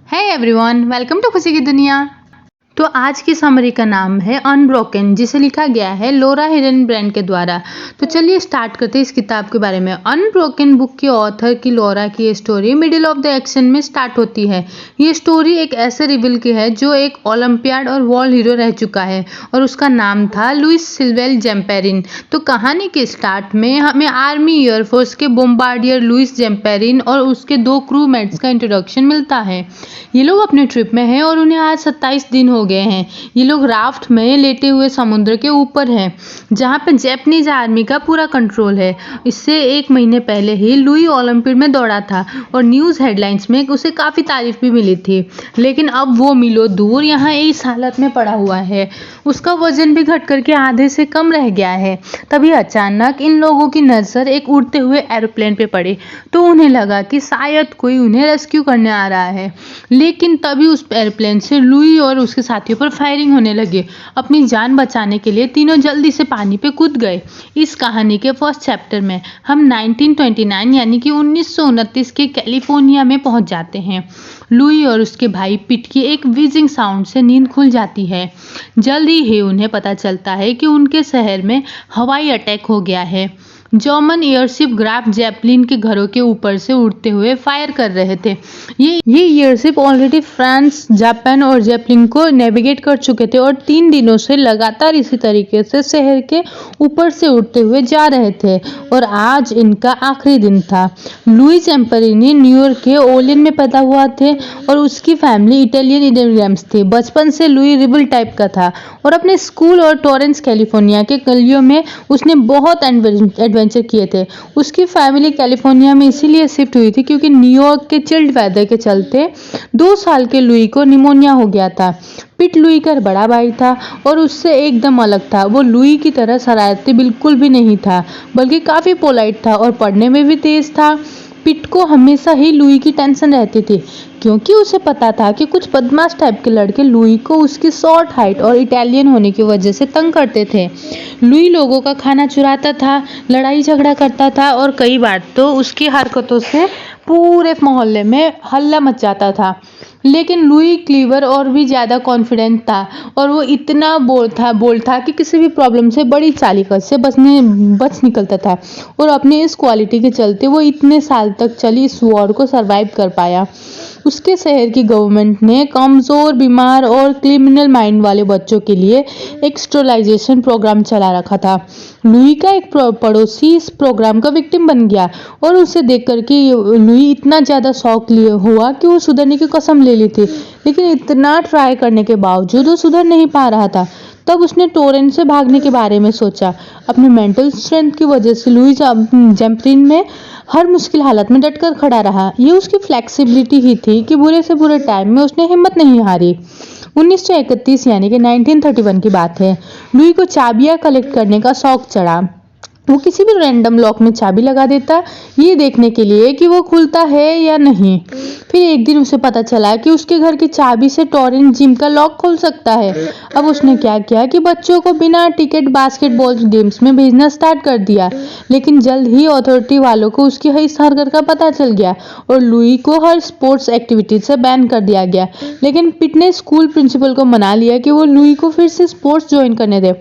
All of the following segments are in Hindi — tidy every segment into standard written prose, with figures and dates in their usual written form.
है एवरीवन, वेलकम टू खुशी की दुनिया। तो आज की समरी का नाम है अनब्रोकन, जिसे लिखा गया है लोरा हिरनब्रैंड के द्वारा। तो चलिए स्टार्ट करते हैं इस किताब के बारे में। अनब्रोकन बुक की ऑथर की लोरा की ये story middle of the action में स्टार्ट होती है। ये स्टोरी एक ऐसे रिविल की है जो एक ओलंपियाड और वर्ल्ड हीरो रह चुका है और उसका नाम था लुइस सिल्वेल जेम्पेरिन। तो कहानी के स्टार्ट में हमें आर्मी एयरफोर्स के बोम्बार्डियर लुइस जेम्पेरिन और उसके 2 क्रू मेट्स का इंट्रोडक्शन मिलता है। ये लोग अपने ट्रिप में हैं और उन्हें आज 27 दिन हो गए हैं। ये लोग राफ्ट में लेटे हुए समुद्र के ऊपर हैं, जहां पर जैपनीज आर्मी का पूरा कंट्रोल है। इससे 1 महीने पहले ही लुई ओलंपिक में दौड़ा था और न्यूज़ हेडलाइंस में उसे काफ़ी तारीफ भी मिली थी। लेकिन अब वो मीलों दूर यहाँ इस हालत में पड़ा हुआ है। उसका वजन भी घट करके आधे से कम रह गया है। तभी अचानक इन लोगों की नज़र एक उड़ते हुए एरोप्लेन पे पड़ी, तो उन्हें लगा कि शायद कोई उन्हें रेस्क्यू करने आ रहा है। लेकिन तभी उस एयरप्लेन से लुई और उसके साथियों पर फायरिंग होने लगी। अपनी जान बचाने के लिए तीनों जल्दी से पानी पे कूद गए। इस कहानी के फर्स्ट चैप्टर में हम 1929 यानी कि 1929 के कैलिफोर्निया में पहुंच जाते हैं। लुई और उसके भाई पिट की एक व्हीजिंग साउंड से नींद खुल जाती है। जल्दी ही उन्हें पता चलता है कि उनके शहर में हवाई अटैक हो गया है। जर्मन एयरशिप ग्राफ जैपलिन के घरों के ऊपर से उड़ते हुए फायर कर रहे थे। ये एयरशिप ऑलरेडी फ्रांस, जापान और जैपलिन को नेविगेट कर चुके थे और 3 दिनों से लगातार इसी तरीके से शहर के ऊपर से उड़ते हुए जा रहे थे और आज इनका आखिरी दिन था। लुई जेम्पेरिनी न्यूयॉर्क के ओलिन में पैदा हुआ थे और उसकी फैमिली इटालियन इमिग्रेंट्स थी। बचपन से लुई रिबल टाइप का था और अपने स्कूल और टॉरेंस कैलिफोर्निया के गलियों में उसने बहुत एडवेंचर किए थे। उसकी फैमिली कैलिफोर्निया में इसीलिए शिफ्ट हुई थी क्योंकि न्यूयॉर्क के चिल्ड वेदर के चलते 2 साल के लुई को निमोनिया हो गया था। पिट लुई का बड़ा भाई था और उससे एकदम अलग था। वो लुई की तरह शरारती बिल्कुल भी नहीं था, बल्कि काफ़ी पोलाइट था और पढ़ने में भी तेज था। पिट को हमेशा ही लुई की टेंशन रहती थी क्योंकि उसे पता था कि कुछ बदमाश टाइप के लड़के लुई को उसकी शॉर्ट हाइट और इटालियन होने की वजह से तंग करते थे। लुई लोगों का खाना चुराता था, लड़ाई झगड़ा करता था और कई बार तो उसकी हरकतों से पूरे मोहल्ले में हल्ला मच जाता था। लेकिन लुई क्लीवर और भी ज़्यादा कॉन्फिडेंट था और वो इतना बोल्ड था कि किसी भी प्रॉब्लम से बड़ी चालाकी से बच निकलता था और अपने इस क्वालिटी के चलते वो इतने साल तक चली इस वॉर को सरवाइव कर पाया। उसके शहर की गवर्नमेंट ने कमज़ोर, बीमार और क्रिमिनल माइंड वाले बच्चों के लिए एक स्टरलाइजेशन प्रोग्राम चला रखा था। लुई का एक पड़ोसी इस प्रोग्राम का विक्टिम बन गया और उसे देख करके लुई इतना ज़्यादा शौक हुआ कि वो सुधरने की कसम ले ली थी। लेकिन इतना ट्राई करने के बावजूद वो सुधर नहीं पा रहा था। तब उसने टोरेंट से भागने के बारे में सोचा। अपने मेंटल स्ट्रेंथ की वजह से लुई जेम्पेरिन में हर मुश्किल हालत में डटकर खड़ा रहा। ये उसकी फ्लेक्सिबिलिटी ही थी कि बुरे से बुरे टाइम में उसने हिम्मत नहीं हारी। 1931 यानी कि 1931 की बात है। लुई को चाबियां कलेक्ट करने का शौक चढ़ा। वो किसी भी रैंडम लॉक में चाबी लगा देता, ये देखने के लिए कि वो खुलता है या नहीं। फिर एक दिन उसे पता चला कि उसके घर की चाबी से टॉरेंट जिम का लॉक खुल सकता है। अब उसने क्या किया कि बच्चों को बिना टिकट बास्केटबॉल गेम्स में भेजना स्टार्ट कर दिया। लेकिन जल्द ही अथॉरिटी वालों को उसकी इस हरकत का पता चल गया और लुई को हर स्पोर्ट्स एक्टिविटी से बैन कर दिया गया। लेकिन पिट ने स्कूल प्रिंसिपल को मना लिया कि वो लुई को फिर से स्पोर्ट्स ज्वाइन करने दे।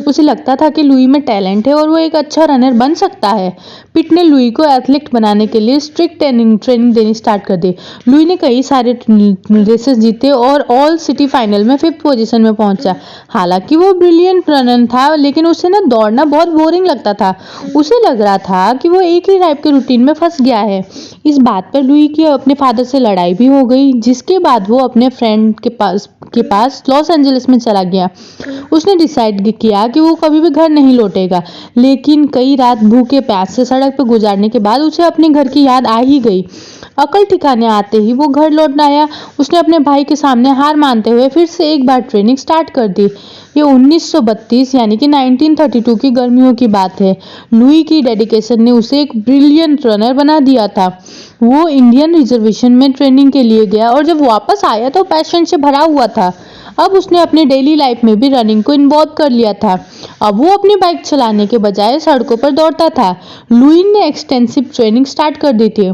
उसे लगता था कि लुई में टैलेंट है और वो एक अच्छा रनर बन सकता है। पिट ने लुई को एथलीट बनाने के लिए स्ट्रिक्ट ट्रेनिंग देनी स्टार्ट कर दी। लुई ने कई सारे रेसेस जीते और ऑल सिटी फाइनल में 5th पोजीशन में पहुंचा। हालांकि वो ब्रिलियंट रनर था, लेकिन उसे ना दौड़ना बहुत बोरिंग लगता था। उसे लग रहा था कि वो एक ही टाइप के रूटीन में फंस गया है। इस बात पर लुई की अपने फादर से लड़ाई भी हो गई, जिसके बाद वो अपने फ्रेंड के पास लॉस एंजलिस में चला गया। उसने डिसाइड किया कि वो कभी भी घर नहीं लौटेगा। लेकिन कई रात भूखे प्यास से सड़क पर गुजारने के बाद उसे अपने घर की याद आ ही गई। अकल ठिकाने आते ही वो घर लौट आया। उसने अपने भाई के सामने हार मानते हुए फिर से एक बार ट्रेनिंग स्टार्ट कर दी। ये 1932 यानी कि 1932 की गर्मियों की बात है। लुई की डेडिकेशन ने उसे एक ब्रिलियंट रनर बना दिया था। वो इंडियन रिजर्वेशन में ट्रेनिंग के लिए गया और जब वापस आया तो पैशन से भरा हुआ था। अब उसने अपने डेली लाइफ में भी रनिंग को इन्वॉल्व कर लिया था। अब वो अपनी बाइक चलाने के बजाय सड़कों पर दौड़ता था। लुई ने एक्सटेंसिव ट्रेनिंग स्टार्ट कर दी थी।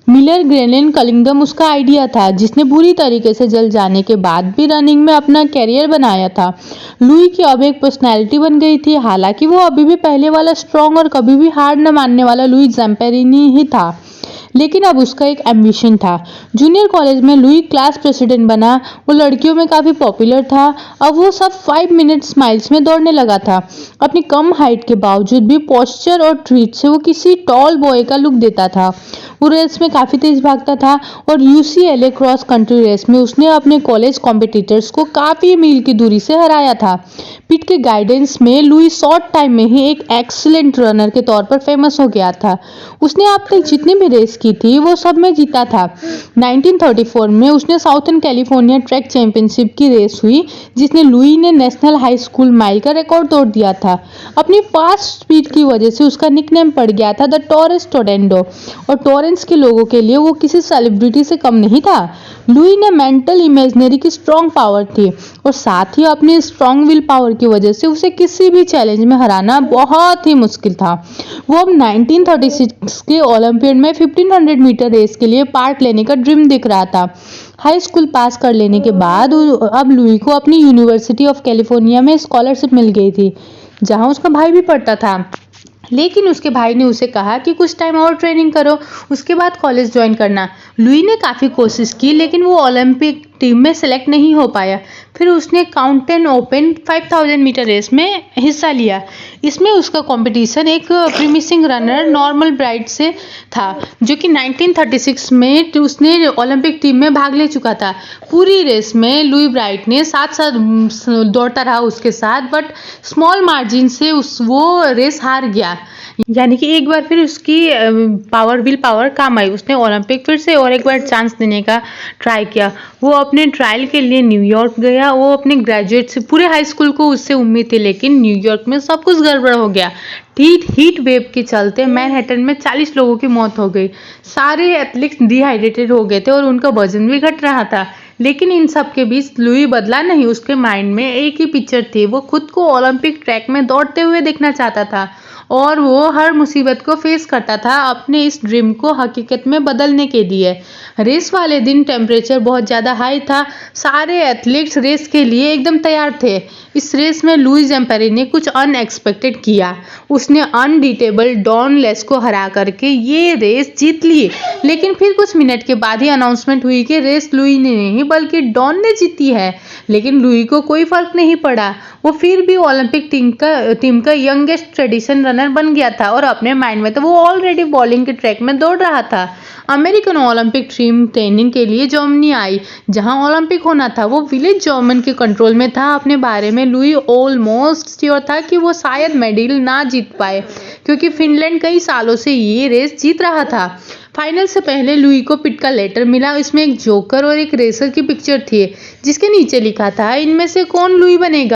मिलर ग्रेनेन कलिंगम उसका आइडिया था, जिसने बुरी तरीके से जल जाने के बाद भी रनिंग में अपना कैरियर बनाया था। लुई की अब एक पर्सनैलिटी बन गई थी। हालांकि वो अभी भी पहले वाला स्ट्रॉन्ग और कभी भी हार न मानने वाला लुई ज़ैम्पेरिनी ही था, लेकिन अब उसका एक एम्बिशन था। जूनियर कॉलेज में लुई क्लास प्रेसिडेंट बना। वो लड़कियों में काफ़ी पॉपुलर था। अब वो सब 5 मिनट माइल्स में दौड़ने लगा था। अपनी कम हाइट के बावजूद भी पोस्चर और ट्रीट से वो किसी टॉल बॉय का लुक देता था। वो रेस में काफ़ी तेज भागता था और यूसीएलए क्रॉस कंट्री रेस में उसने अपने कॉलेज कॉम्पिटिटर्स को काफ़ी मील की दूरी से हराया था। पिट के गाइडेंस में लुई शॉर्ट टाइम में ही एक एक्सीलेंट रनर के तौर पर फेमस हो गया था। उसने अब तक जितनी भी रेस की थी वो सब में जीता था। 1934 में उसने साउथर्न कैलिफोर्निया ट्रैक चैंपियनशिप की रेस हुई, जिसने लुई ने नेशनल हाई स्कूल माइल का रिकॉर्ड तोड़ दिया था। अपनी फास्ट स्पीड की वजह से उसका निकनेम पड़ गया था द टॉरेंस टोरेंडो, और टॉरेंस के लोगों के लिए वो किसी सेलिब्रिटी से कम नहीं था। लुई ने मेंटल इमेजिनरी की स्ट्रॉन्ग पावर थी, और साथ ही अपनी स्ट्रॉन्ग विल पावर की वजह से उसे किसी भी चैलेंज में हराना बहुत ही मुश्किल था। वो अब 1936 के ओलंपियाड में 1500 मीटर रेस के लिए पार्ट लेने का ड्रीम दिख रहा था। हाई स्कूल पास कर लेने के बाद अब लुई को अपनी यूनिवर्सिटी ऑफ कैलिफोर्निया में स्कॉलरशिप मिल गई थी, जहां उसका भाई भी पढ़ता था। लेकिन उसके भाई ने उसे कहा कि कुछ टाइम और ट्रेनिंग करो, उसके बाद कॉलेज ज्वाइन करना। लुई ने काफ़ी कोशिश की, लेकिन वो ओलंपिक टीम में सेलेक्ट नहीं हो पाया। फिर उसने काउंटेन ओपन 5000 मीटर रेस में हिस्सा लिया। इसमें उसका कंपटीशन एक प्रीमिसिंग रनर नॉर्मल ब्राइट से था, जो कि 1936 में उसने ओलंपिक टीम में भाग ले चुका था। पूरी रेस में लुई ब्राइट ने साथ साथ दौड़ता रहा उसके साथ, बट स्मॉल मार्जिन से वो रेस हार गया। यानी कि एक बार फिर उसकी विल पावर काम आई। उसने ओलंपिक फिर से और एक बार चांस देने का ट्राई किया। वो अपने ट्रायल के लिए न्यूयॉर्क गया। वो अपने ग्रेजुएट से पूरे हाई स्कूल को उससे उम्मीद थी, लेकिन न्यूयॉर्क में सब कुछ गड़बड़ हो गया। हीट वेव के चलते मैनहट्टन में 40 लोगों की मौत हो गई। सारे एथलीट्स डिहाइड्रेटेड हो गए थे और उनका वजन भी घट रहा था। लेकिन इन सब के बीच लुई बदला नहीं। उसके माइंड में एक ही पिक्चर थी। वो खुद को ओलंपिक ट्रैक में दौड़ते हुए देखना चाहता था, और वो हर मुसीबत को फेस करता था अपने इस ड्रीम को हकीकत में बदलने के लिए। रेस वाले दिन टेम्परेचर बहुत ज़्यादा हाई था। सारे एथलीट्स रेस के लिए एकदम तैयार थे। इस रेस में लुई ज़ैम्पेरिनी ने कुछ अनएक्सपेक्टेड किया। उसने अनबीटेबल डॉन लेस को हरा करके ये रेस जीत ली। लेकिन फिर कुछ मिनट के बाद ही अनाउंसमेंट हुई कि रेस लुई ने नहीं बल्कि डॉन ने जीती है। लेकिन लुई को कोई फर्क नहीं पड़ा। वो फिर भी ओलंपिक टीम का यंगेस्ट ट्रेडिशन रनर बन गया था, और अपने माइंड में तो वो ऑलरेडी बॉलिंग के ट्रैक में दौड़ रहा था। अमेरिकन ओलंपिक टीम ट्रेनिंग के लिए जर्मनी आई, जहां ओलंपिक होना था। वो विलेज जर्मन के कंट्रोल में था। अपने बारे में लुई ऑलमोस्ट श्योर था कि वो शायद मेडल ना जीत पाए, क्योंकि फिनलैंड कई सालों से ये रेस जीत रहा था। फाइनल से पहले लुई को पिट का लेटर मिला। इसमें एक जोकर और एक रेसर की पिक्चर थी, जिसके नीचे लिखा था, इनमें से कौन लुई बनेगा।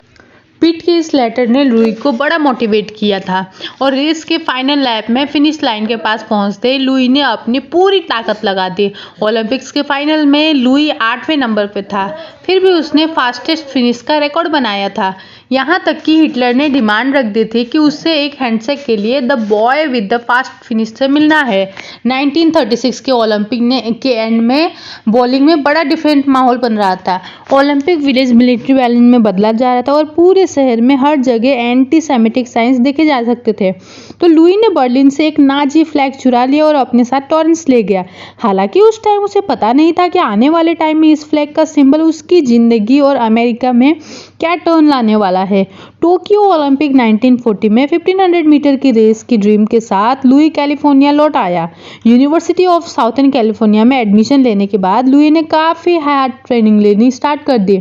पिट के इस लेटर ने लुई को बड़ा मोटिवेट किया था, और रेस के फाइनल लैप में फिनिश लाइन के पास पहुंचते लुई ने अपनी पूरी ताकत लगा दी। ओलंपिक्स के फाइनल में लुई 8वें नंबर पर था, फिर भी उसने फास्टेस्ट फिनिश का रिकॉर्ड बनाया था। यहाँ तक कि हिटलर ने डिमांड रख दी थी कि उससे एक हैंडशेक के लिए the boy with the fast finish से मिलना है। 1936 के ओलंपिक के एंड में बॉलिंग में बड़ा डिफरेंट माहौल बन रहा था। ओलंपिक विलेज मिलिट्री बैलेंस में बदला जा रहा था, और पूरे शहर में हर जगह एंटी सेमिटिक साइंस देखे जा सकते थे। तो लुई ने बर्लिन से एक नाजी फ्लैग चुरा लिया और अपने साथ टॉरेंस ले गया। हालांकि उस टाइम उसे पता नहीं था कि आने वाले टाइम में इस फ्लैग का सिंबल उसकी जिंदगी और अमेरिका में क्या टर्न लाने वाला है। टोक्यो ओलंपिक 1940 में 1500 मीटर की रेस की ड्रीम के साथ लुई कैलिफोर्निया लौट आया। यूनिवर्सिटी ऑफ साउथर्न कैलिफोर्निया में एडमिशन लेने के बाद लुई ने काफ़ी हार्ड ट्रेनिंग लेनी स्टार्ट कर दी।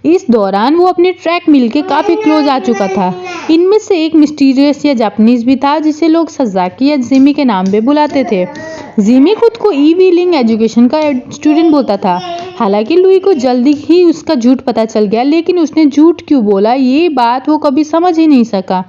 इस दौरान वो अपने ट्रैक मिल के काफ़ी क्लोज आ चुका था। इनमें से एक मिस्टीरियस या जापानीज भी था, जिसे लोग सजाकी या जिमी के नाम पे बुलाते थे। जिमी खुद को ई-व्हीलिंग एजुकेशन का स्टूडेंट बोलता था। हालांकि लुई को जल्दी ही उसका झूठ पता चल गया, लेकिन उसने झूठ क्यों बोला ये बात वो कभी समझ ही नहीं सका।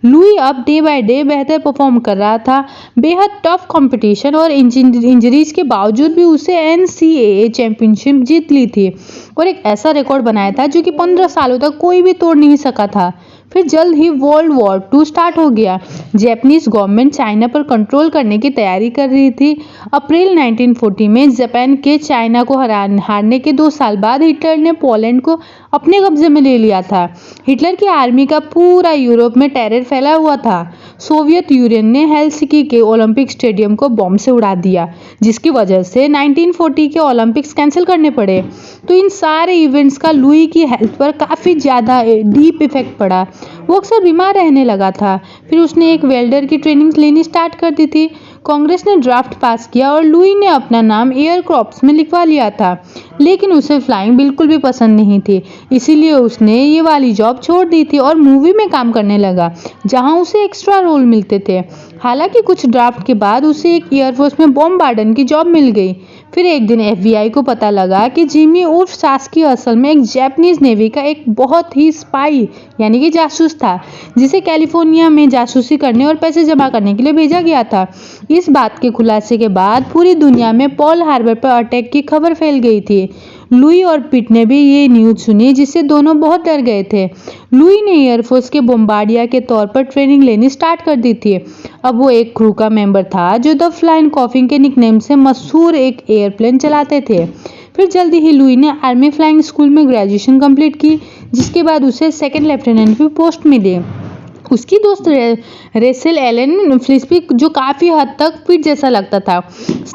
लुई अब डे बाय डे बेहतर परफॉर्म कर रहा था। बेहद टफ कंपटीशन और इंजरीज के बावजूद भी उसे NCAA चैंपियनशिप जीत ली थी और एक ऐसा रिकॉर्ड बनाया था जो कि 15 सालों तक कोई भी तोड़ नहीं सका था। फिर जल्द ही वर्ल्ड वॉर 2 स्टार्ट हो गया। जापानीज गवर्नमेंट चाइना पर कंट्रोल करने की तैयारी कर रही थी। अप्रैल 1940 में जापान के चाइना को हारने के 2 साल बाद हिटलर ने पोलैंड को अपने कब्जे में ले लिया था। हिटलर की आर्मी का पूरा यूरोप में टेरर फैला हुआ था। सोवियत यूनियन ने हेलसिंकी के ओलंपिक स्टेडियम को बम से उड़ा दिया, जिसकी वजह से 1940 के ओलंपिक्स कैंसिल करने पड़े। तो इन सारे इवेंट्स का लुई की हेल्थ पर काफ़ी ज़्यादा डीप इफेक्ट पड़ा। वो अक्सर बीमार रहने लगा था। फिर उसने एक वेल्डर की ट्रेनिंग लेनी स्टार्ट कर दी थी। कांग्रेस ने ड्राफ्ट पास किया और लुई ने अपना नाम एयर क्रॉप्स में लिखवा लिया था, लेकिन उसे फ्लाइंग बिल्कुल भी पसंद नहीं थी। इसीलिए उसने ये वाली जॉब छोड़ दी थी और मूवी में काम करने लगा, जहां उसे एक्स्ट्रा रोल मिलते थे। हालांकि कुछ ड्राफ्ट के बाद उसे एक एयरफोर्स में बॉम्ब वार्डन की जॉब मिल गई। फिर एक दिन FBI को पता लगा कि जिमी उर्फ सास्की असल में एक जापानीज नेवी का एक बहुत ही स्पाई यानी कि जासूस था, जिसे कैलिफोर्निया में जासूसी करने और पैसे जमा करने के लिए भेजा गया था। इस बात के खुलासे के बाद पूरी दुनिया में पर्ल हार्बर पर अटैक की खबर फैल गई थी। लुई और पिट ने भी ये न्यूज़ सुनी, जिससे दोनों बहुत डर गए थे। लुई ने एयरफोर्स के बोम्बार्डियर के तौर पर ट्रेनिंग लेनी स्टार्ट कर दी थी। अब वो एक क्रू का मेंबर था जो द फ्लाइंग कॉफिन के निकनेम से मशहूर एक एयरप्लेन चलाते थे। फिर जल्दी ही लुई ने आर्मी फ्लाइंग स्कूल में ग्रेजुएशन कंप्लीट की, जिसके बाद उसे सेकंड लेफ्टिनेंट की पोस्ट मिली। उसकी दोस्त रेचेल एलन फ्लिस्पी, जो काफ़ी हद तक पिट जैसा लगता था।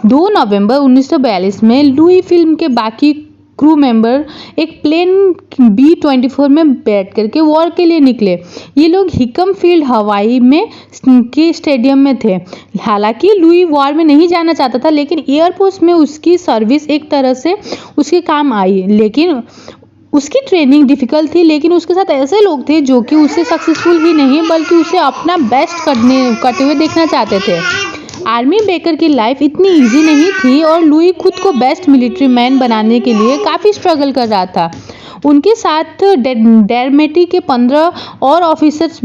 2 नवंबर 1942 में लुई फिल्म के बाकी क्रू मेंबर एक प्लेन B-24 में बैठ करके वॉर के लिए निकले। ये लोग हिकम फील्ड हवाई में के स्टेडियम में थे। हालांकि लुई वॉर में नहीं जाना चाहता था, लेकिन एयरफोर्स में उसकी सर्विस एक तरह से उसके काम आई। लेकिन उसकी ट्रेनिंग डिफिकल्ट थी, लेकिन उसके साथ ऐसे लोग थे जो कि उसे सक्सेसफुल ही नहीं बल्कि उसे अपना बेस्ट करते हुए देखना चाहते थे। आर्मी बेकर की लाइफ इतनी इजी नहीं थी और लुई खुद को बेस्ट मिलिट्री मैन बनाने के लिए काफ़ी स्ट्रगल कर रहा था। उनके साथ डेरमेटी के 15 और ऑफिसर्स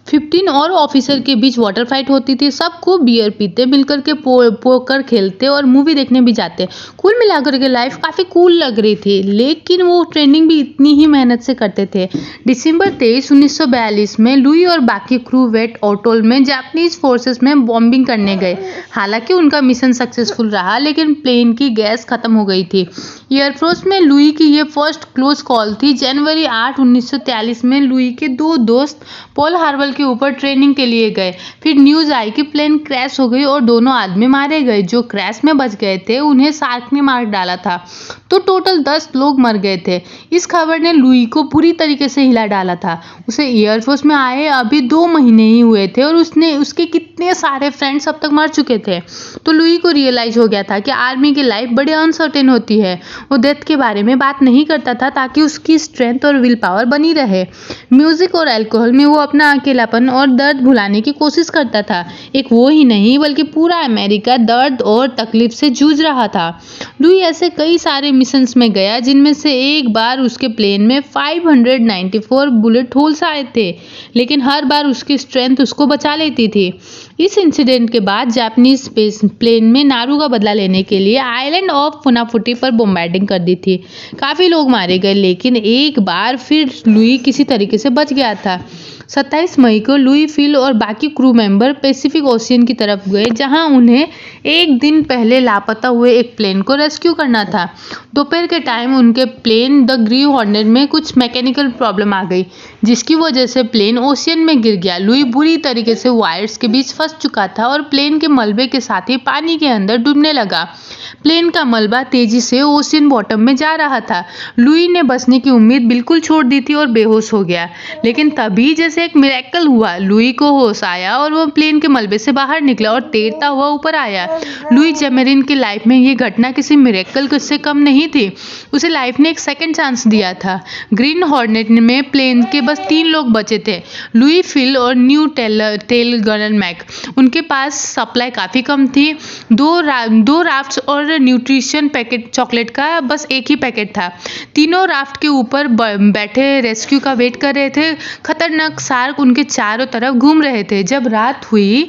15 और ऑफिसर के बीच वाटर फाइट होती थी। सब खूब बियर पीते, मिलकर के पोकर खेलते और मूवी देखने भी जाते। कुल मिलाकर के लाइफ काफ़ी कूल लग रही थी, लेकिन वो ट्रेनिंग भी इतनी ही मेहनत से करते थे। दिसंबर 23, 1942 में लुई और बाकी क्रू वेट ओटोल में जापानीज फोर्सेस में बॉम्बिंग करने गए। हालांकि उनका मिशन सक्सेसफुल रहा, लेकिन प्लेन की गैस खत्म हो गई थी। एयरफोर्स में लुई की ये फर्स्ट क्लोज कॉल थी। जनवरी 8, 1943 में लुई के 2 दोस्त पर्ल हार्बर के ऊपर ट्रेनिंग के लिए गए। फिर न्यूज़ आई कि प्लेन क्रैश हो गई और दोनों आदमी मारे गए। जो क्रैश में बच गए थे उन्हें शार्क ने मार डाला था, तो टोटल 10 लोग मर गए थे। इस खबर ने लुई को पूरी तरीके से हिला डाला था। उसे एयरफोर्स में आए अभी 2 महीने ही हुए थे और उसके कितने सारे फ्रेंड्स अब तक मर चुके थे। तो लुई को रियलाइज हो गया था कि आर्मी की लाइफ बड़े अनसर्टेन होती है। वो डेथ के बारे में बात नहीं करता था ताकि उसकी स्ट्रेंथ और विल पावर बनी रहे। म्यूजिक और अल्कोहल में वो अपना अकेलापन और दर्द भुलाने की कोशिश करता था। एक वो ही नहीं बल्कि पूरा अमेरिका दर्द और तकलीफ से जूझ रहा था। लुई ऐसे कई सारे मिशंस में गया, जिनमें से एक बार उसके प्लेन में 594 बुलेट होल्स आए थे, लेकिन हर बार उसकी स्ट्रेंथ उसको बचा लेती थी। इस इंसिडेंट के बाद जापानीज स्पेस प्लेन में नारू का बदला लेने के लिए आइलैंड ऑफ फुनाफुटी पर बॉम्बार्डिंग कर दी थी। काफ़ी लोग मारे गए, लेकिन एक बार फिर लुई किसी तरीके से बच गया था। 27 मई को लुई, फिल और बाकी क्रू मेंबर पैसिफिक ओशियन की तरफ गए, जहां उन्हें एक दिन पहले लापता हुए एक प्लेन को रेस्क्यू करना था। दोपहर के टाइम उनके प्लेन द ग्रीव हॉर्नेट में कुछ मैकेनिकल प्रॉब्लम आ गई, जिसकी वजह से प्लेन ओशियन में गिर गया। लुई बुरी तरीके से वायर्स के बीच फंस चुका था और प्लेन के मलबे के साथ ही पानी के अंदर डूबने लगा। प्लेन का मलबा तेजी से ओशियन बॉटम में जा रहा था। लुई ने बचने की उम्मीद बिल्कुल छोड़ दी थी और बेहोश हो गया। लेकिन तभी जैसे एक मिरेकल हुआ, लुई को होश आया और वो प्लेन के मलबे से बाहर निकला और तैरता हुआ ऊपर आया। लुई जमेरिन की लाइफ में ये घटना किसी मिरेकल से कम नहीं थी। उसे लाइफ ने एक सेकंड चांस दिया था। ग्रीन हॉर्नेट में प्लेन के बस 3 लोग बचे थे, लुई, फिल और न्यू टेल गनर मैक। उनके पास सप्लाई काफ़ी कम थी। 2 राफ्ट्स और न्यूट्रिशन पैकेट चॉकलेट का बस एक ही पैकेट था। तीनों राफ्ट के ऊपर बैठे रेस्क्यू का वेट कर रहे थे। खतरनाक शार्क उनके चारों तरफ घूम रहे थे। जब रात हुई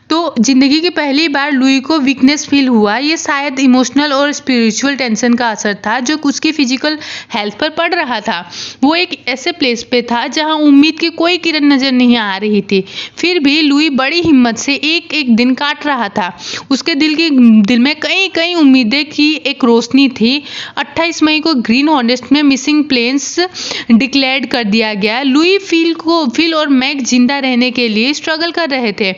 तो जिंदगी की पहली बार लुई को वीकनेस फील हुआ। ये शायद इमोशनल और स्पिरिचुअल टेंशन का असर था जो उसकी फिजिकल हेल्थ पर पड़ रहा था। वो एक ऐसे प्लेस पे था जहां उम्मीद की कोई किरण नजर नहीं आ रही थी। फिर भी लुई बड़ी हिम्मत से एक एक दिन काट रहा था। उसके दिल में कई कई उम्मीदें की एक रोशनी थी। 28 मई को ग्रीन हॉर्नेट में मिसिंग प्लेन्स डिक्लेयर कर दिया गया। लुई फिल और मैक जिंदा रहने के लिए स्ट्रगल कर रहे थे।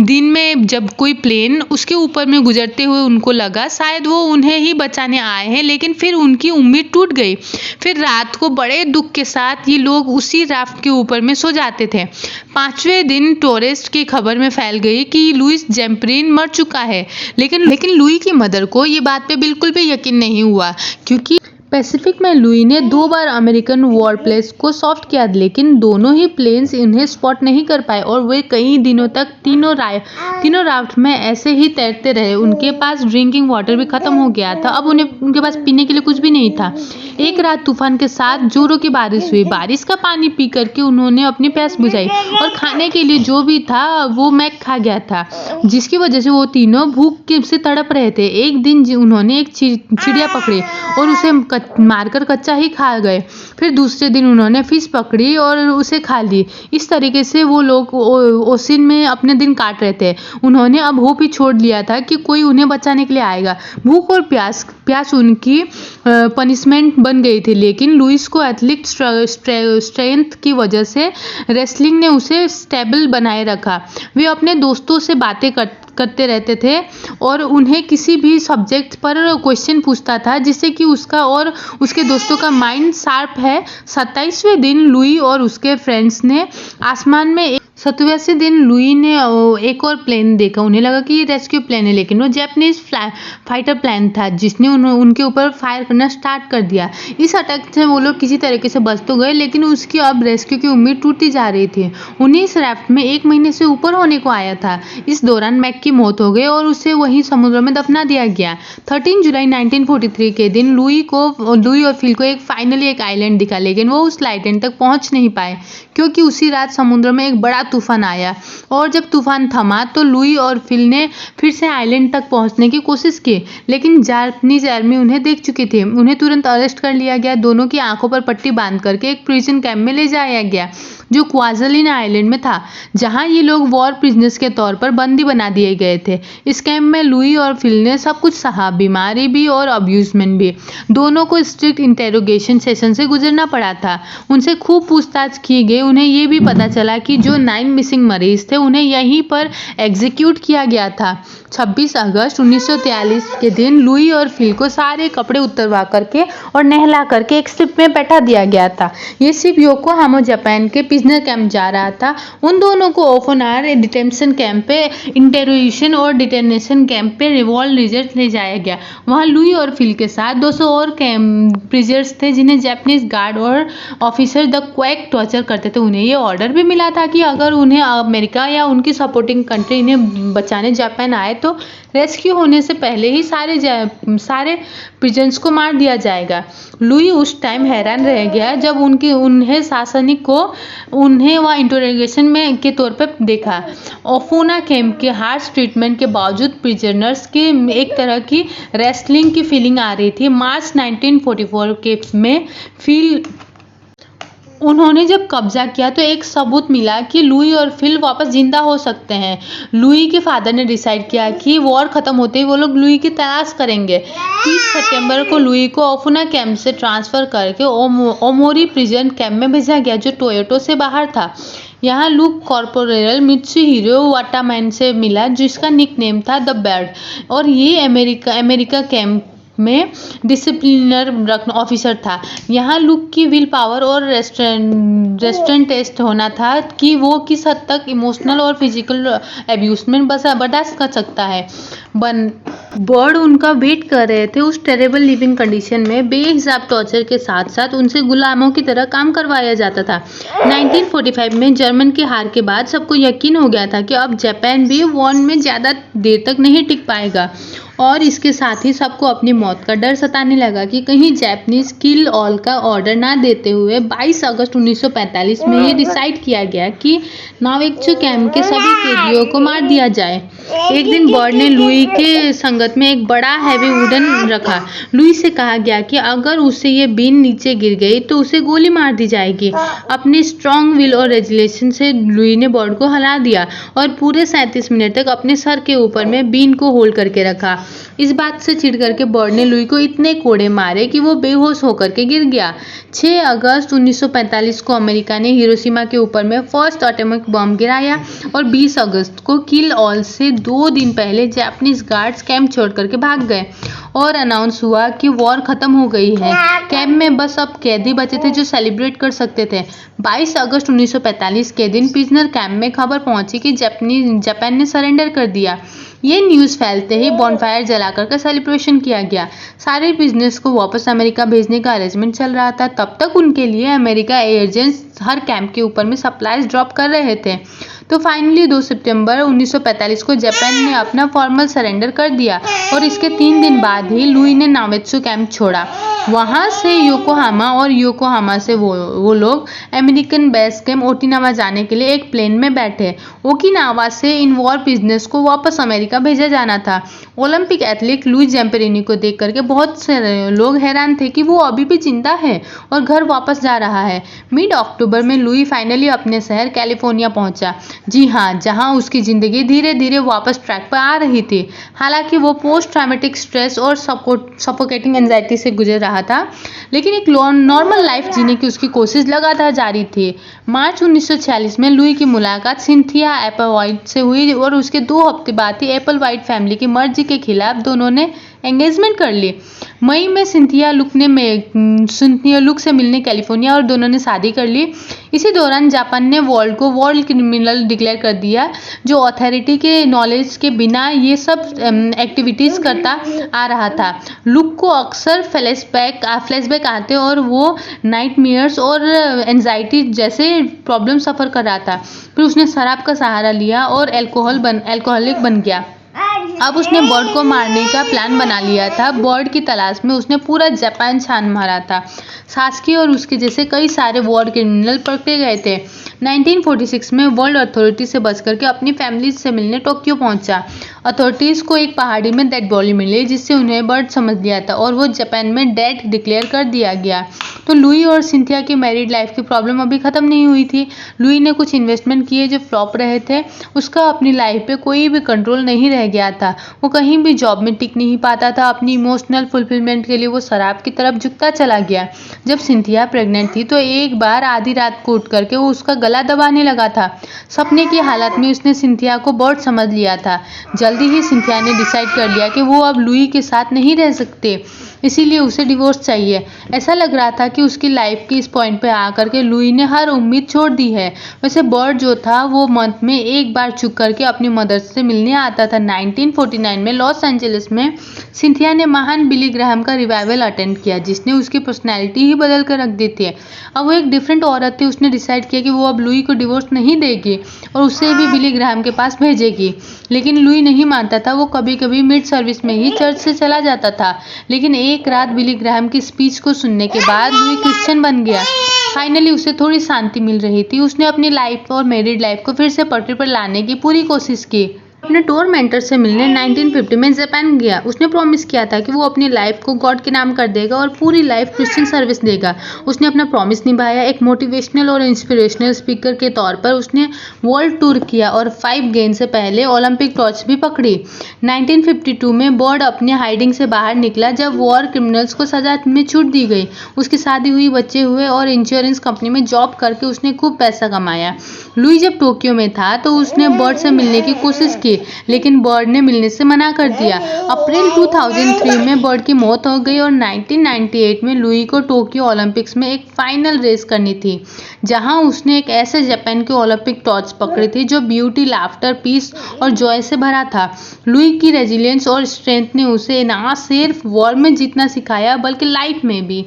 दिन में जब कोई प्लेन उसके ऊपर में गुजरते हुए उनको लगा शायद वो उन्हें ही बचाने आए हैं, लेकिन फिर उनकी उम्मीद टूट गई। फिर रात को बड़े दुख के साथ ये लोग उसी राफ्ट के ऊपर में सो जाते थे। 5वें दिन टूरिस्ट की खबर में फैल गई कि लुइस जैम्परीन मर चुका है, लेकिन लुई की मदर को ये बात पे बिल्कुल भी यकीन नहीं हुआ, क्योंकि पैसिफिक में लुई ने 2 बार अमेरिकन वॉर प्लेन्स को सॉफ्ट किया, लेकिन दोनों ही प्लेन्स इन्हें स्पॉट नहीं कर पाए और वे कई दिनों तक तीनों राफ्ट में ऐसे ही तैरते रहे। उनके पास ड्रिंकिंग वाटर भी खत्म हो गया था। अब उनके पास पीने के लिए कुछ भी नहीं था। एक रात तूफान के साथ जोरों की बारिश हुई। बारिश का पानी पी करके उन्होंने अपनी प्यास बुझाई और खाने के लिए जो भी था वो मैक खा गया था, जिसकी वजह से वो तीनों भूख से तड़प रहे थे। एक दिन उन्होंने एक चिड़िया पकड़ी और उसे मारकर कच्चा ही खा गए। फिर दूसरे दिन उन्होंने फिश पकड़ी और उसे खा ली। इस तरीके से वो लोग ओशियन में अपने दिन काट रहे थे। उन्होंने अब होप ही छोड़ लिया था कि कोई उन्हें बचाने के लिए आएगा। भूख और प्यास उनकी पनिशमेंट बन गई थी, लेकिन लुइस को एथलेटिक स्ट्रेंथ की वजह से रेसलिंग ने उसे स्टेबल बनाए रखा। वे अपने दोस्तों से बातें करते रहते थे और उन्हें किसी भी सब्जेक्ट पर क्वेश्चन पूछता था, जिससे कि उसका और उसके दोस्तों का माइंड शार्प है। 27वें दिन लुई और उसके फ्रेंड्स ने आसमान में 27वें दिन लुई ने एक और प्लेन देखा। उन्हें लगा कि ये रेस्क्यू प्लेन है, लेकिन वो जैपनीज फाइटर प्लेन था जिसने उनके ऊपर फायर करना स्टार्ट कर दिया। इस अटैक से वो लोग किसी तरीके से बच तो गए, लेकिन उसकी अब रेस्क्यू की उम्मीद टूटती जा रही थी। उन्हें इस राफ्ट में 1 महीने से ऊपर होने को आया था। इस दौरान मैक की मौत हो गई और उसे वहीं समुद्र में दफना दिया गया। 13 जुलाई 1943 के दिन लुई और फिल को फाइनली एक आइलैंड दिखा, लेकिन वो उस आइलैंड तक पहुंच नहीं पाए क्योंकि उसी रात समुद्र में एक बड़ा तूफान आया। और जब तूफान थमा तो लुई और फिल ने फिर से आइलैंड तक पहुंचने की कोशिश की, लेकिन जापानीज आर्मी उन्हें देख चुकी थी। उन्हें तुरंत अरेस्ट कर लिया गया। दोनों की आंखों पर पट्टी बांध करके एक प्रिजन कैंप में ले जाया गया जो क्वाजलिन आइलैंड में था, जहां ये लोग वॉर प्रिजनर्स के तौर पर बंदी बना दिए गए थे। इस कैंप में लुई और फिल ने सब कुछ सहा, बीमारी भी और अब्यूजमेंट भी। दोनों को स्ट्रिक्ट इंटेरोगेशन सेशन से गुजरना पड़ा था। उनसे खूब पूछताछ की गई। उन्हें ये भी पता चला कि जो 9 मिसिंग मरीज थे उन्हें यहीं पर एग्जीक्यूट किया गया था। 26 अगस्त 1943 के दिन लुई और फिल को सारे कपड़े उतरवा करके और नहला करके एक शिप में बैठा दिया गया था। ये शिप योकोहामा जापान के प्रिजनर कैंप जा रहा था। उन दोनों को ओफोनार डिटेंशन कैंप पे, इंटेरोगेशन और डिटेनेशन कैंप पे रिवॉल्व रिजल्ट ले जाया गया। वहाँ लुई और फिल के साथ 200 और प्रिजनर्स थे जिन्हें जापानीज गार्ड और ऑफिसर द क्वैक टॉर्चर करते थे। उन्हें ये ऑर्डर भी मिला था कि अगर उन्हें अमेरिका या उनकी सपोर्टिंग कंट्री इन्हें बचाने जापान आए तो रेस्क्यू होने से पहले ही सारे प्रिजनर्स को मार दिया जाएगा। लुई उस टाइम हैरान रह गया जब उन्हें शासनिक को उन्हें वहाँ इंटरोगेशन में के तौर पर देखा। ओफुना कैंप के हार्श ट्रीटमेंट के बावजूद प्रिजनर्स के एक तरह की रेस्लिंग की फीलिंग आ रही थी। मार्च 1944 में उन्होंने जब कब्जा किया तो एक सबूत मिला कि लुई और फिल वापस जिंदा हो सकते हैं। लुई के फादर ने डिसाइड किया कि वॉर खत्म होते ही वो लोग लुई की तलाश करेंगे। 30 सितंबर को लुई को ओफुना कैंप से ट्रांसफर करके ओमोरी प्रिजन कैंप में भेजा गया जो टोयोटो से बाहर था। यहाँ लुक कॉर्पोरल मित्सुहिरो वाटामैन से मिला जिसका निकनेम था द बर्ड, और ये अमेरिका कैंप में डिसिप्लिनर ऑफिसर था। यहाँ लुक की विल पावर और रेस्टोरेंट टेस्ट होना था कि वो किस हद तक इमोशनल और फिजिकल अब्यूजमेंट बर्दाश्त कर सकता है। बर्ड उनका वेट कर रहे थे। उस टेरेबल लिविंग कंडीशन में बेहिसाब टॉर्चर के साथ साथ उनसे गुलामों की तरह काम करवाया जाता था। 1945 में जर्मन की हार के बाद सबको यकीन हो गया था कि अब जापान भी वॉर में ज़्यादा देर तक नहीं टिक पाएगा और इसके साथ ही सबको अपनी मौत का डर सताने लगा कि कहीं जापानीज किल ऑल का ऑर्डर ना देते हुए 22 अगस्त 1945 में ये डिसाइड किया गया कि नावेक्चो कैंप के सभी कैदियों को मार दिया जाए। एक दिन बर्ड ने लुई के संगत में एक बड़ा हैवी वुडन रखा। लुई से कहा गया कि अगर उसे ये बीन नीचे गिर गई तो उसे गोली मार दी जाएगी। अपनी स्ट्रॉन्ग विल और रेजिलेशन से लुई ने बर्ड को हिला दिया और पूरे 37 मिनट तक अपने सर के ऊपर में बीन को होल्ड करके रखा। इस बात से चिढ़ करके बर्ड ने लुई को इतने कोड़े मारे कि वो बेहोश होकर के गिर गया। 6 अगस्त 1945 को अमेरिका ने हिरोशिमा के ऊपर में फर्स्ट एटॉमिक बम गिराया और 20 अगस्त को किल ऑल से 2 दिन पहले जापानीज गार्ड्स कैंप छोड़ करके भाग गए और अनाउंस हुआ कि वॉर खत्म हो गई है। कैंप में बस अब कैदी बचे थे जो सेलिब्रेट कर सकते थे। 22 अगस्त 1945 के दिन प्रिजनर कैंप में खबर पहुंची कि जापान ने सरेंडर कर दिया। ये न्यूज़ फैलते ही बॉनफायर जलाकर का सेलिब्रेशन किया गया। सारे बिजनेस को वापस अमेरिका भेजने का अरेंजमेंट चल रहा था। तब तक उनके लिए अमेरिका एजेंट्स हर कैंप के ऊपर में सप्लाईज ड्रॉप कर रहे थे। तो फाइनली 2 सितंबर 1945 को जापान ने अपना फॉर्मल सरेंडर कर दिया और इसके 3 दिन बाद ही लुई ने नावेत्सु कैंप छोड़ा। वहां से योकोहामा और योकोहामा से वो लोग अमेरिकन बेस कैंप ओकिनावा जाने के लिए एक प्लेन में बैठे। ओकिनावा से इन वॉर प्रिजनर्स को वापस अमेरिका भेजा जाना था। ओलंपिक एथलीट लुई जैम्पेरिनी को देख करके बहुत से लोग हैरान थे कि वो अभी भी जिंदा है और घर वापस जा रहा है। मिड अक्टूबर में लुई फाइनली अपने शहर कैलिफोर्निया पहुंचा। जी हाँ, जहां उसकी जिंदगी धीरे धीरे वापस ट्रैक पर आ रही थी। हालांकि वो पोस्ट ट्रॉमेटिक स्ट्रेस और सफोकेटिंग एंजाइटी से गुजर रहा था, लेकिन एक नॉर्मल लाइफ जीने की उसकी कोशिश लगातार जारी थी। मार्च 1946 में लुई की मुलाकात सिंथिया एपलवाइट से हुई और उसके 2 हफ्ते बाद ही एपलवाइट फैमिली की मर्जी के खिलाफ दोनों ने एंगेजमेंट कर ली। मई में सिंथिया लुक से मिलने कैलिफोर्निया और दोनों ने शादी कर ली। इसी दौरान जापान ने वर्ल्ड को वर्ल्ड क्रिमिनल डिक्लेयर कर दिया, जो अथॉरिटी के नॉलेज के बिना ये सब एक्टिविटीज़ करता आ रहा था। लुक को अक्सर फ्लैशबैक आते और वो नाइटमेयर्स और एंजाइटी जैसे प्रॉब्लम सफ़र कर रहा था। फिर उसने शराब का सहारा लिया और अल्कोहलिक बन गया। अब उसने बर्ड को मारने का प्लान बना लिया था। बर्ड की तलाश में उसने पूरा जापान छान मारा था। सास्की और उसके जैसे कई सारे वॉर क्रिमिनल पकड़े गए थे। 1946 में वर्ल्ड अथॉरिटी से बच करके अपनी फैमिली से मिलने टोक्यो पहुंचा। अथॉरिटीज़ को एक पहाड़ी में डेड बॉडी मिली, जिससे उन्हें बर्ड समझ लिया था और वो जापान में डेड डिक्लेयर कर दिया गया। तो लुई और सिंथिया की मैरिड लाइफ की प्रॉब्लम अभी ख़त्म नहीं हुई थी। लुई ने कुछ इन्वेस्टमेंट किए जो फ्लॉप रहे थे। उसका अपनी लाइफ पे कोई भी कंट्रोल नहीं रह गया था। वो कहीं भी जॉब में टिक नहीं पाता था। अपनी इमोशनल फुलफिलमेंट के लिए वो शराब की तरफ झुकता चला गया। जब सिंथिया प्रेग्नेंट थी तो एक बार आधी रात को उठ करके वो उसका गला दबाने लगा था। सपने की हालत में उसने सिंथिया को बर्ड समझ लिया था। जल्दी ही सिंथिया ने डिसाइड कर लिया कि वो अब लुई के साथ नहीं रह सकते, इसीलिए उसे डिवोर्स चाहिए। ऐसा लग रहा था कि उसकी लाइफ के इस पॉइंट पे आकर के लुई ने हर उम्मीद छोड़ दी है। वैसे बर्ड जो था वो मंथ में एक बार चुक करके अपनी मदर से मिलने आता था। 1949 में लॉस एंजलिस में सिंथिया ने महान बिली ग्राहम का रिवाइवल अटेंड किया, जिसने उसकी पर्सनैलिटी ही बदल कर रख दी थी। अब वो एक डिफरेंट औरत थी। उसने डिसाइड किया कि वो अब लुई को डिवोर्स नहीं देगी और उसे भी बिली ग्राहम के पास भेजेगी। लेकिन लुई नहीं मानता था। वो कभी कभी मिड सर्विस में ही चर्च से चला जाता था। लेकिन एक रात बिली ग्राहम की स्पीच को सुनने के बाद लुई क्रिश्चियन बन गया। फाइनली उसे थोड़ी शांति मिल रही थी। उसने अपनी लाइफ और मैरिड लाइफ को फिर से पटरी पर लाने की पूरी कोशिश की। अपने टूर मेंटर से मिलने 1950 में जापान गया। उसने प्रॉमिस किया था कि वो अपनी लाइफ को गॉड के नाम कर देगा और पूरी लाइफ क्रिश्चियन सर्विस देगा। उसने अपना प्रॉमिस निभाया। एक मोटिवेशनल और इंस्पिरेशनल स्पीकर के तौर पर उसने वर्ल्ड टूर किया और 5 गेम से पहले ओलंपिक टॉर्च भी पकड़ी। 1952 में बर्ड अपने हाइडिंग से बाहर निकला जब वॉर क्रिमिनल्स को सजा में छूट दी गई। उसकी शादी हुई, बच्चे हुए और इंश्योरेंस कंपनी में जॉब करके उसने खूब पैसा कमाया। लुई जब टोक्यो में था तो उसने बर्ड से मिलने की कोशिश की, लेकिन बर्ड ने मिलने से मना कर दिया। अप्रैल 2003 में बर्ड की मौत हो गई और 1998 में लुई को टोक्यो ओलंपिक्स में एक फाइनल रेस करनी थी, जहां उसने एक ऐसे जापान के ओलंपिक टॉर्च पकड़ी थी जो ब्यूटी, लाफ्टर, पीस और जॉय से भरा था। लुई की रेजिलियंस और स्ट्रेंथ ने उसे ना सिर्फ वॉर में जीतना सिखाया बल्कि लाइफ में भी।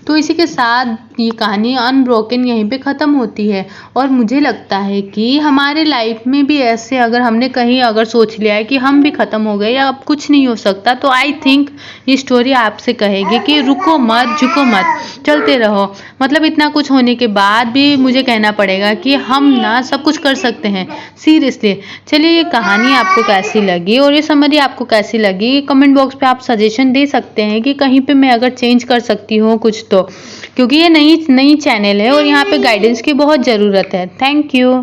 तो इसी के साथ ये कहानी अनब्रोकन यहीं पे ख़त्म होती है। और मुझे लगता है कि हमारे लाइफ में भी ऐसे अगर हमने कहीं अगर सोच लिया है कि हम भी ख़त्म हो गए या अब कुछ नहीं हो सकता, तो आई थिंक ये स्टोरी आपसे कहेगी कि रुको मत, झुको मत, चलते रहो। मतलब इतना कुछ होने के बाद भी मुझे कहना पड़ेगा कि हम ना सब कुछ कर सकते हैं, सीरियसली। चलिए, ये कहानी आपको कैसी लगी और ये समरी आपको कैसी लगी, कमेंट बॉक्स पे आप सजेशन दे सकते हैं कि कहीं पे मैं अगर चेंज कर सकती हूँ कुछ तो, क्योंकि ये नई चैनल है और यहाँ पे गाइडेंस की बहुत ज़रूरत है। Thank you.